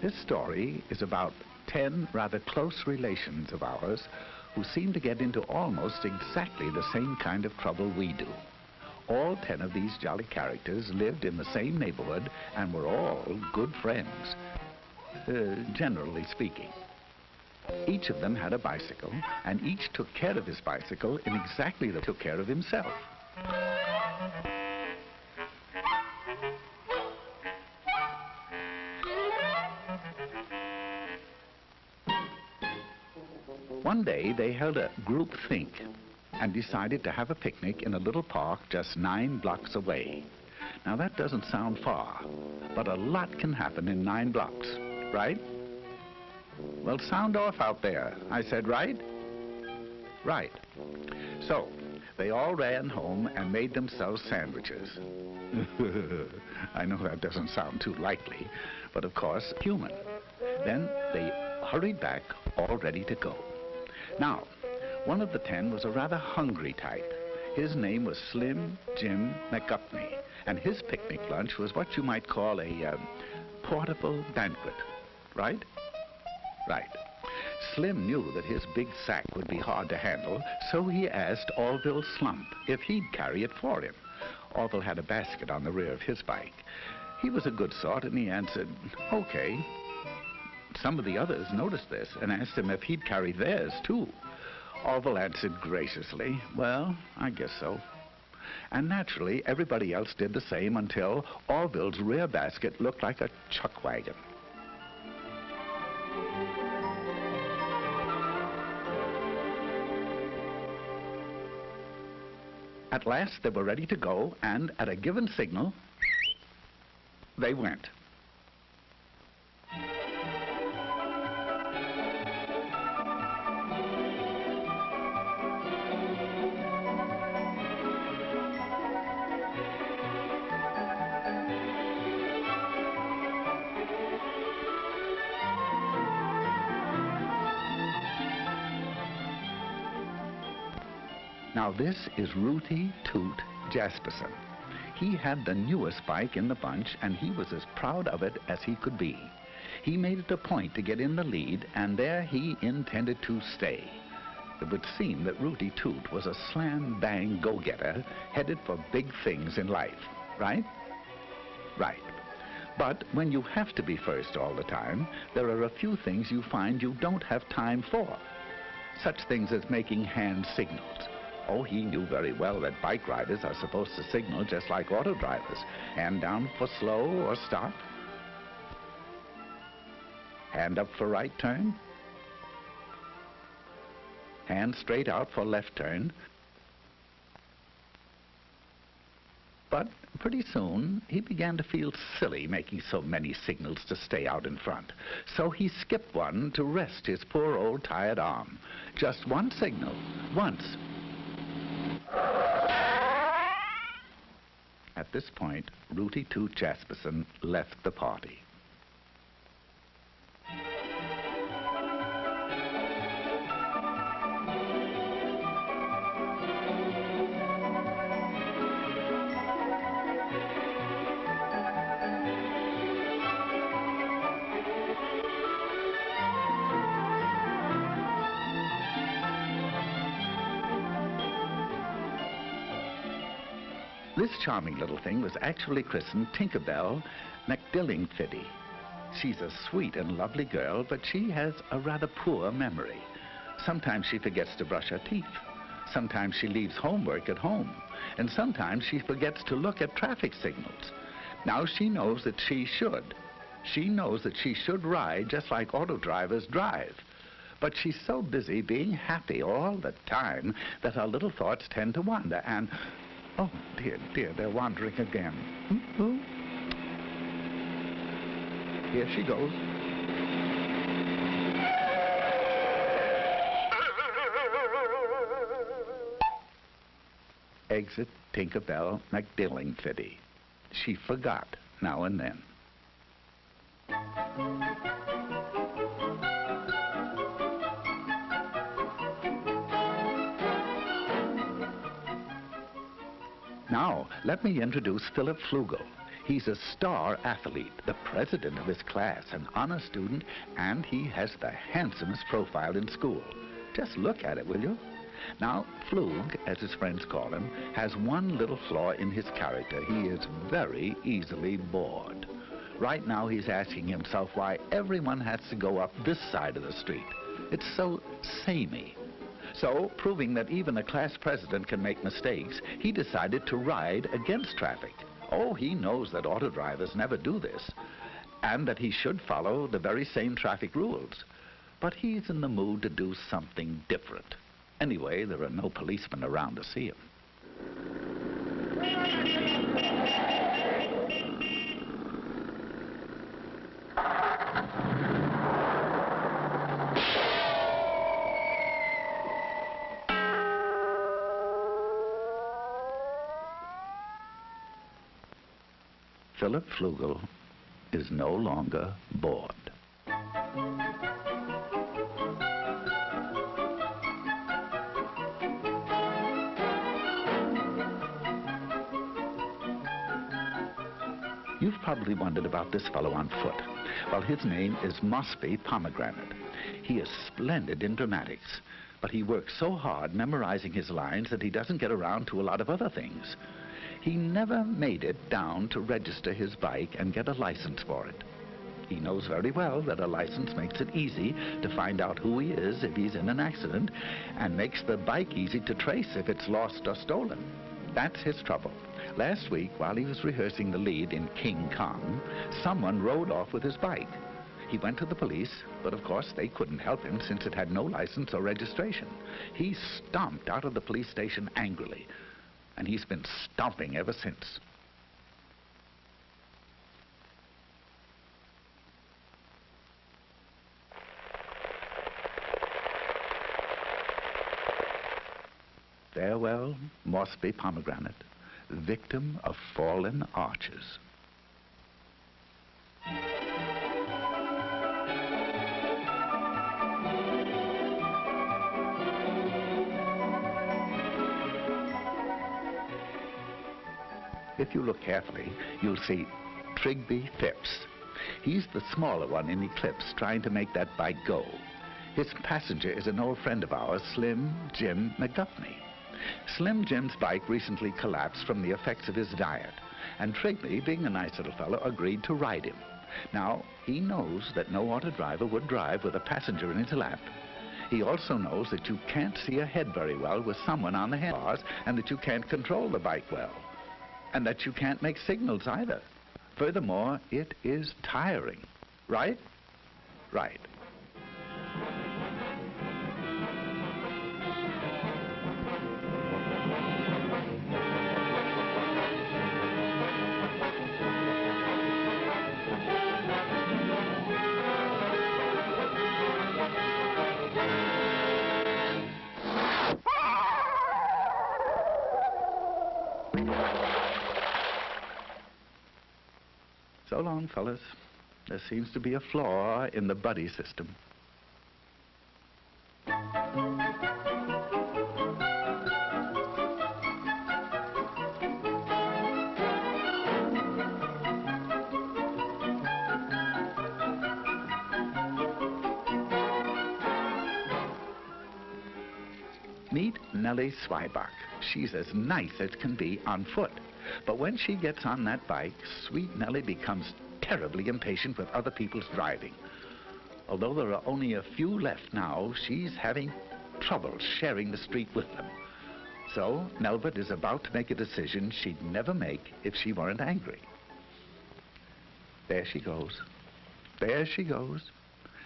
This story is about 10 rather close relations of ours who seem to get into almost exactly the same kind of trouble we do. All 10 of these jolly characters lived in the same neighborhood and were all good friends, generally speaking. Each of them had a bicycle, and each took care of his bicycle in exactly the way he took care of himself. One day they held a group think and decided to have a picnic in a little park just 9 blocks away. Now that doesn't sound far, but a lot can happen in 9 blocks, right? Well, sound off out there. I said right? Right. So they all ran home and made themselves sandwiches. I know that doesn't sound too likely, but of course, human. Then they hurried back, all ready to go. Now, one of the 10 was a rather hungry type. His name was Slim Jim McGupney, and his picnic lunch was what you might call a portable banquet, right? Right. Slim knew that his big sack would be hard to handle, so he asked Orville Slump if he'd carry it for him. Orville had a basket on the rear of his bike. He was a good sort, and he answered, okay. Some of the others noticed this and asked him if he'd carry theirs, too. Orville answered graciously, well, I guess so. And naturally, everybody else did the same until Orville's rear basket looked like a chuck wagon. At last, they were ready to go, and at a given signal, they went. Now this is Rooty Toot Jasperson. He had the newest bike in the bunch, and he was as proud of it as he could be. He made it a point to get in the lead, and there he intended to stay. It would seem that Rooty Toot was a slam-bang go-getter headed for big things in life, right? Right. But when you have to be first all the time, there are a few things you find you don't have time for. Such things as making hand signals. Oh, he knew very well that bike riders are supposed to signal just like auto drivers. Hand down for slow or stop. Hand up for right turn. Hand straight out for left turn. But pretty soon, he began to feel silly making so many signals to stay out in front. So he skipped one to rest his poor old tired arm. Just one signal, once. At this point, Rooty Toot Jasperson left the party. This charming little thing was actually christened Tinkerbell McDillingfiddy. She's a sweet and lovely girl, but she has a rather poor memory. Sometimes she forgets to brush her teeth. Sometimes she leaves homework at home. And sometimes she forgets to look at traffic signals. Now she knows that she should. She knows that she should ride just like auto drivers drive. But she's so busy being happy all the time that her little thoughts tend to wander and... Oh, dear, dear, they're wandering again. Here she goes. exit Tinkerbell McDillingfitty. She forgot now and then. Now, let me introduce Philip Flugel. He's a star athlete, the president of his class, an honor student, and he has the handsomest profile in school. Just look at it, will you? Now, Flug, as his friends call him, has one little flaw in his character. He is very easily bored. Right now, he's asking himself why everyone has to go up this side of the street. It's so samey. So, proving that even a class president can make mistakes, he decided to ride against traffic. Oh, he knows that auto drivers never do this, and that he should follow the very same traffic rules. But he's in the mood to do something different. Anyway, there are no policemen around to see him. Philip Flugel is no longer bored. You've probably wondered about this fellow on foot. Well, his name is Mosby Pomegranate. He is splendid in dramatics, but he works so hard memorizing his lines that he doesn't get around to a lot of other things. He never made it down to register his bike and get a license for it. He knows very well that a license makes it easy to find out who he is if he's in an accident, and makes the bike easy to trace if it's lost or stolen. That's his trouble. Last week, while he was rehearsing the lead in King Kong, someone rode off with his bike. He went to the police, but of course they couldn't help him since it had no license or registration. He stomped out of the police station angrily, and he's been stomping ever since. Farewell, Mosby Pomegranate, victim of fallen arches. If you look carefully, you'll see Trigby Phipps. He's the smaller one in Eclipse, trying to make that bike go. His passenger is an old friend of ours, Slim Jim McGuffney. Slim Jim's bike recently collapsed from the effects of his diet, and Trigby, being a nice little fellow, agreed to ride him. Now, he knows that no auto driver would drive with a passenger in his lap. He also knows that you can't see ahead very well with someone on the handlebars, and that you can't control the bike well, and that you can't make signals either. Furthermore, it is tiring. Right? Right. So long, fellas. There seems to be a flaw in the buddy system. Meet Nellie Swibach. She's as nice as can be on foot. But when she gets on that bike, sweet Nellie becomes terribly impatient with other people's driving. Although there are only a few left now, she's having trouble sharing the street with them. So Nelbert is about to make a decision she'd never make if she weren't angry. There she goes. There she goes.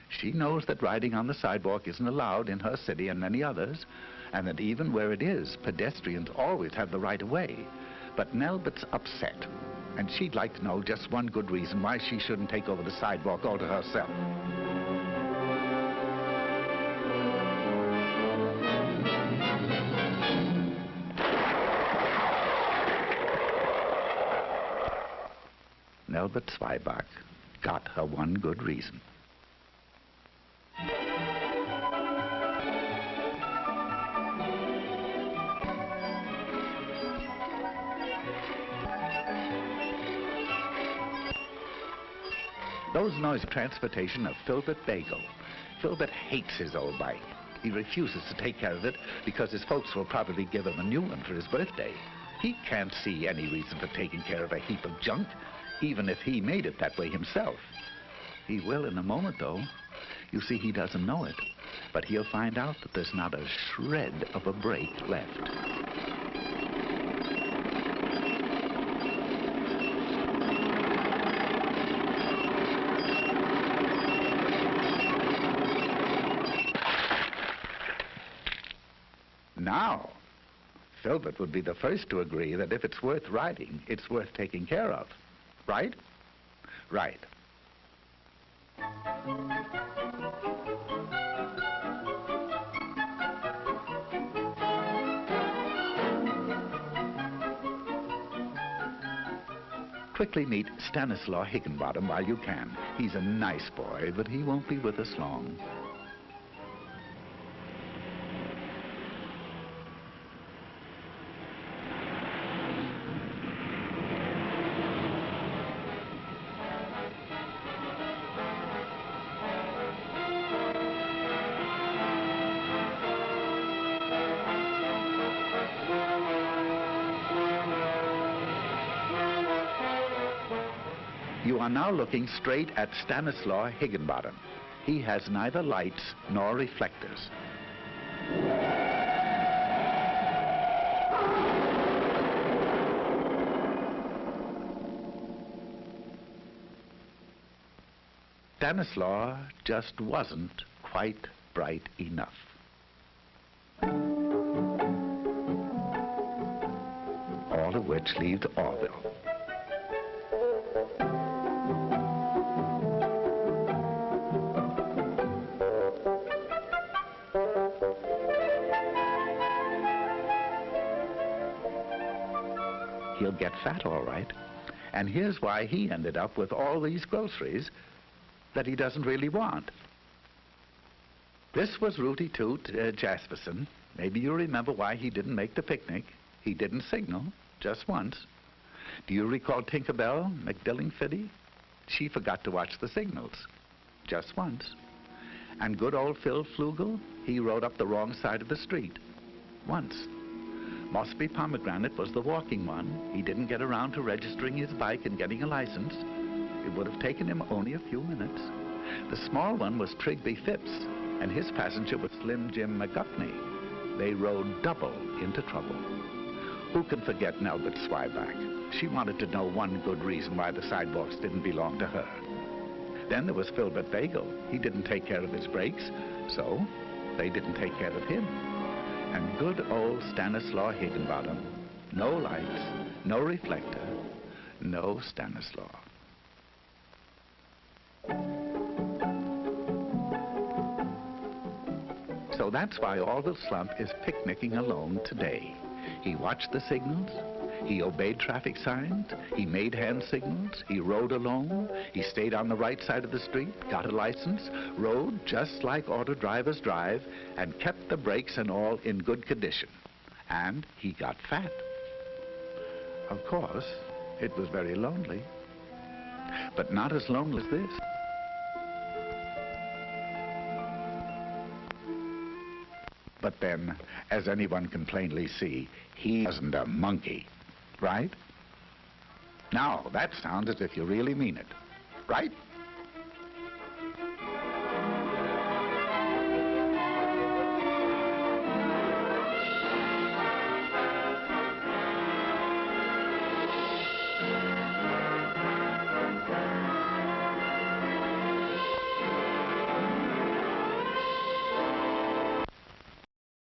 She knows that riding on the sidewalk isn't allowed in her city and many others, and that even where it is, pedestrians always have the right of way. But Nelbert's upset, and she'd like to know just one good reason why she shouldn't take over the sidewalk all to herself. Albert Zweibach got her one good reason. Those noise of transportation of Filbert Bagel. Filbert hates his old bike. He refuses to take care of it because his folks will probably give him a new one for his birthday. He can't see any reason for taking care of a heap of junk, even if he made it that way himself. He will in a moment, though. You see, he doesn't know it, but he'll find out that there's not a shred of a brake left. Now, Filbert would be the first to agree that if it's worth riding, it's worth taking care of. Right? Right. Quickly meet Stanislaw Higginbottom while you can. He's a nice boy, but he won't be with us long. You are now looking straight at Stanislaw Higginbottom. He has neither lights nor reflectors. Stanislaw just wasn't quite bright enough. All of which leaves Orville. He'll get fat, all right. And here's why he ended up with all these groceries that he doesn't really want. This was Rooty Toot Jasperson. Maybe you remember why he didn't make the picnic. He didn't signal, just once. Do you recall Tinkerbell McDillingfiddy? She forgot to watch the signals, just once. And good old Phil Flugel, he rode up the wrong side of the street, once. Mossby Pomegranate was the walking one. He didn't get around to registering his bike and getting a license. It would have taken him only a few minutes. The small one was Trigby Phipps, and his passenger was Slim Jim McGuffney. They rode double into trouble. Who can forget Nelbert Zweibach? She wanted to know one good reason why the sidewalks didn't belong to her. Then there was Filbert Bagel. He didn't take care of his brakes, so they didn't take care of him. And good old Stanislaw Higginbottom. No lights, no reflector, no Stanislaw. So that's why Orville Slump is picnicking alone today. He watched the signals, he obeyed traffic signs, he made hand signals, he rode alone, he stayed on the right side of the street, got a license, rode just like auto drivers drive, and kept the brakes and all in good condition. And he got fat. Of course, it was very lonely, but not as lonely as this. But then, as anyone can plainly see, he wasn't a monkey, right? Now, that sounds as if you really mean it, right?